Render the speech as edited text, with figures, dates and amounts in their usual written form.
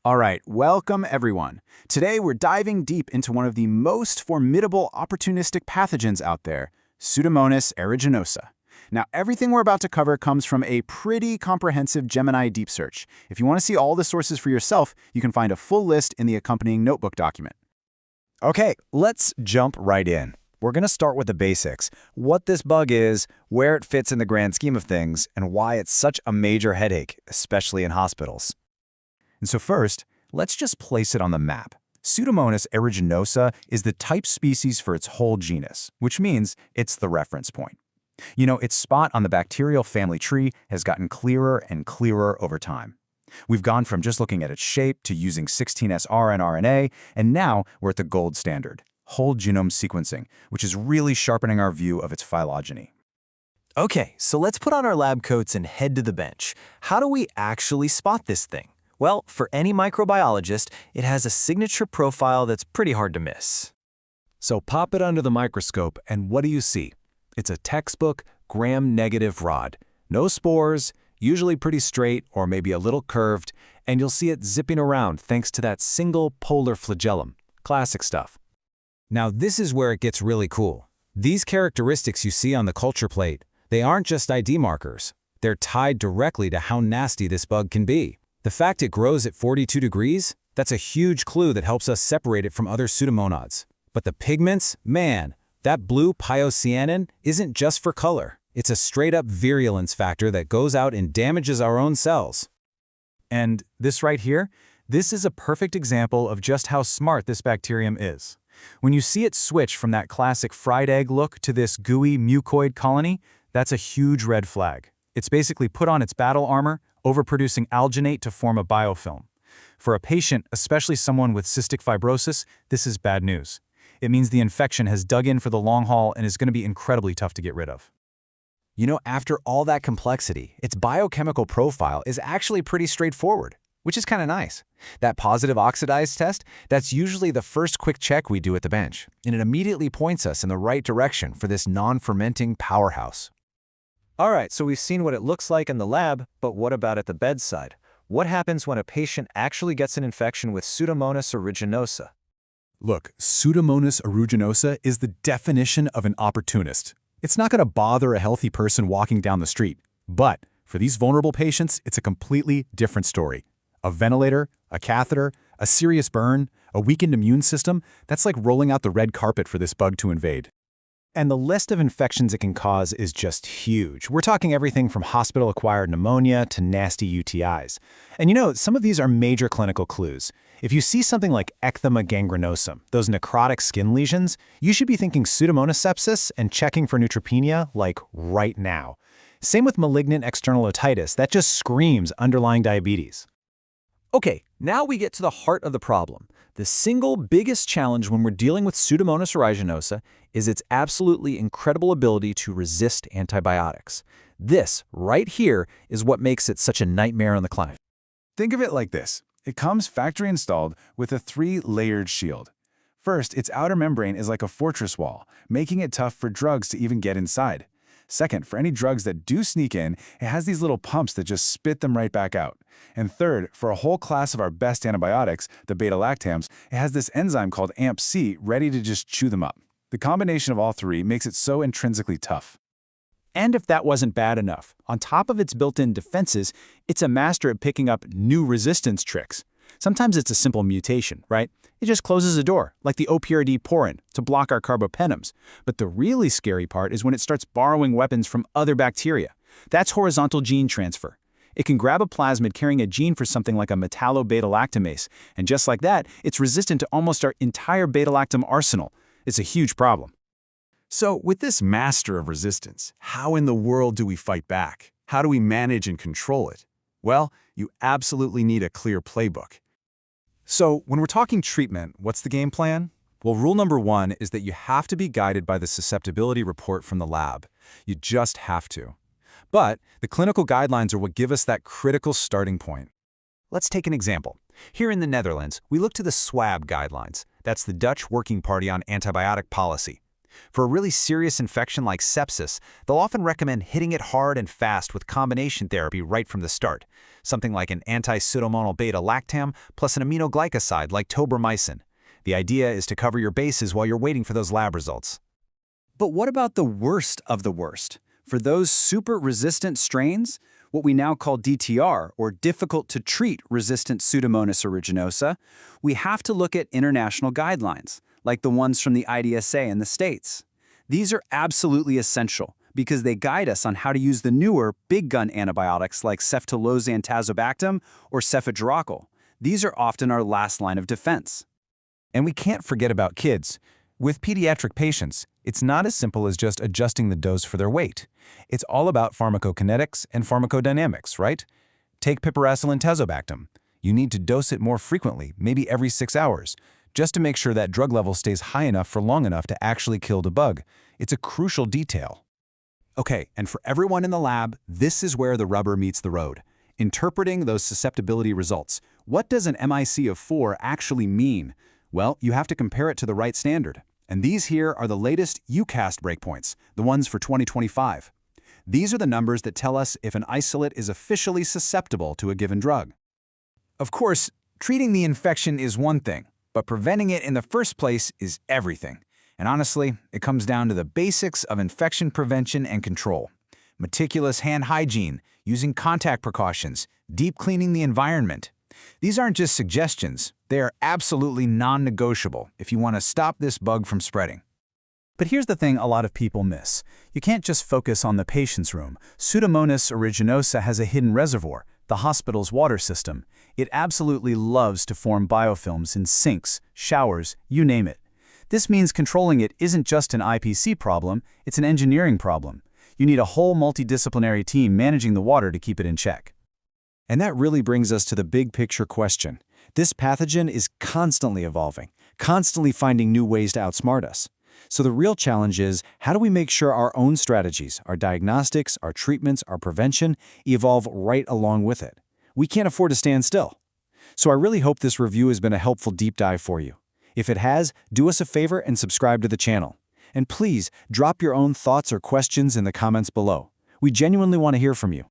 All right, welcome everyone. Today we're diving deep into one of the most formidable opportunistic pathogens out there, Pseudomonas aeruginosa. Now, everything we're about to cover comes from a pretty comprehensive Gemini deep search. If you want to see all the sources for yourself, you can find a full list in the accompanying notebook document. Okay, let's jump right in. We're going to start with the basics, what this bug is, where it fits in the grand scheme of things, and why it's such a major headache, especially in hospitals. And so first, let's just place it on the map. Pseudomonas aeruginosa is the type species for its whole genus, which means it's the reference point. You know, its spot on the bacterial family tree has gotten clearer and clearer over time. We've gone from just looking at its shape to using 16S rNRNA, and now we're at the gold standard, whole genome sequencing, which is really sharpening our view of its phylogeny. Okay, so let's put on our lab coats and head to the bench. How do we actually spot this thing? Well, for any microbiologist, it has a signature profile that's pretty hard to miss. So pop it under the microscope, and what do you see? It's a textbook gram-negative rod. No spores, usually pretty straight or maybe a little curved, and you'll see it zipping around thanks to that single polar flagellum. Classic stuff. Now this is where it gets really cool. These characteristics you see on the culture plate, they aren't just ID markers. They're tied directly to how nasty this bug can be. The fact it grows at 42 degrees, that's a huge clue that helps us separate it from other pseudomonads. But the pigments, man, that blue pyocyanin isn't just for color. It's a straight-up virulence factor that goes out and damages our own cells. And this right here, this is a perfect example of just how smart this bacterium is. When you see it switch from that classic fried egg look to this gooey mucoid colony, that's a huge red flag. It's basically put on its battle armor, overproducing alginate to form a biofilm. For a patient, especially someone with cystic fibrosis, this is bad news. It means the infection has dug in for the long haul and is going to be incredibly tough to get rid of. You know, after all that complexity, its biochemical profile is actually pretty straightforward, which is kind of nice. That positive oxidase test, that's usually the first quick check we do at the bench, and it immediately points us in the right direction for this non-fermenting powerhouse. All right, so we've seen what it looks like in the lab, but what about at the bedside? What happens when a patient actually gets an infection with Pseudomonas aeruginosa? Look, Pseudomonas aeruginosa is the definition of an opportunist. It's not going to bother a healthy person walking down the street. But for these vulnerable patients, it's a completely different story. A ventilator, a catheter, a serious burn, a weakened immune system, that's like rolling out the red carpet for this bug to invade. And the list of infections it can cause is just huge. We're talking everything from hospital-acquired pneumonia to nasty UTIs. And you know, some of these are major clinical clues. If you see something like ecthyma gangrenosum, those necrotic skin lesions, you should be thinking Pseudomonas sepsis and checking for neutropenia like right now. Same with malignant external otitis, that just screams underlying diabetes. Okay, now we get to the heart of the problem. The single biggest challenge when we're dealing with Pseudomonas aeruginosa is its absolutely incredible ability to resist antibiotics. This, right here, is what makes it such a nightmare on the client. Think of it like this. It comes factory installed with a 3-layered shield. First, its outer membrane is like a fortress wall, making it tough for drugs to even get inside. Second, for any drugs that do sneak in, it has these little pumps that just spit them right back out. And third, for a whole class of our best antibiotics, the beta-lactams, it has this enzyme called AMP-C ready to just chew them up. The combination of all three makes it so intrinsically tough. And if that wasn't bad enough, on top of its built-in defenses, it's a master at picking up new resistance tricks. Sometimes it's a simple mutation, right? It just closes a door, like the OPRD porin, to block our carbapenems. But the really scary part is when it starts borrowing weapons from other bacteria. That's horizontal gene transfer. It can grab a plasmid carrying a gene for something like a metallo-beta-lactamase, and just like that, it's resistant to almost our entire beta-lactam arsenal. It's a huge problem. So with this master of resistance, how in the world do we fight back? How do we manage and control it? Well, you absolutely need a clear playbook. So when we're talking treatment, what's the game plan? Well, rule number 1 is that you have to be guided by the susceptibility report from the lab. You just have to. But the clinical guidelines are what give us that critical starting point. Let's take an example. Here in the Netherlands, we look to the SWAB guidelines. That's the Dutch Working Party on Antibiotic Policy. For a really serious infection like sepsis, they'll often recommend hitting it hard and fast with combination therapy right from the start, something like an anti-pseudomonal beta-lactam plus an aminoglycoside like tobramycin. The idea is to cover your bases while you're waiting for those lab results. But what about the worst of the worst? For those super-resistant strains, what we now call DTR, or difficult-to-treat resistant Pseudomonas aeruginosa, we have to look at international guidelines, like the ones from the IDSA in the States. These are absolutely essential because they guide us on how to use the newer big-gun antibiotics like ceftolozane tazobactam or cefadroxil. These are often our last line of defense. And we can't forget about kids. With pediatric patients, it's not as simple as just adjusting the dose for their weight. It's all about pharmacokinetics and pharmacodynamics, right? Take piperacillin tazobactam. You need to dose it more frequently, maybe every 6 hours, just to make sure that drug level stays high enough for long enough to actually kill the bug. It's a crucial detail. Okay, and for everyone in the lab, this is where the rubber meets the road. Interpreting those susceptibility results. What does an MIC of 4 actually mean? Well, you have to compare it to the right standard. And these here are the latest UCAST breakpoints, the ones for 2025. These are the numbers that tell us if an isolate is officially susceptible to a given drug. Of course, treating the infection is one thing, but preventing it in the first place is everything. And honestly, it comes down to the basics of infection prevention and control. Meticulous hand hygiene, using contact precautions, deep cleaning the environment. These aren't just suggestions, they are absolutely non-negotiable if you want to stop this bug from spreading. But here's the thing a lot of people miss. You can't just focus on the patient's room. Pseudomonas aeruginosa has a hidden reservoir, the hospital's water system. It absolutely loves to form biofilms in sinks, showers, you name it. This means controlling it isn't just an IPC problem, it's an engineering problem. You need a whole multidisciplinary team managing the water to keep it in check. And that really brings us to the big picture question. This pathogen is constantly evolving, constantly finding new ways to outsmart us. So the real challenge is, how do we make sure our own strategies, our diagnostics, our treatments, our prevention, evolve right along with it? We can't afford to stand still. So I really hope this review has been a helpful deep dive for you. If it has, do us a favor and subscribe to the channel. And please, drop your own thoughts or questions in the comments below. We genuinely want to hear from you.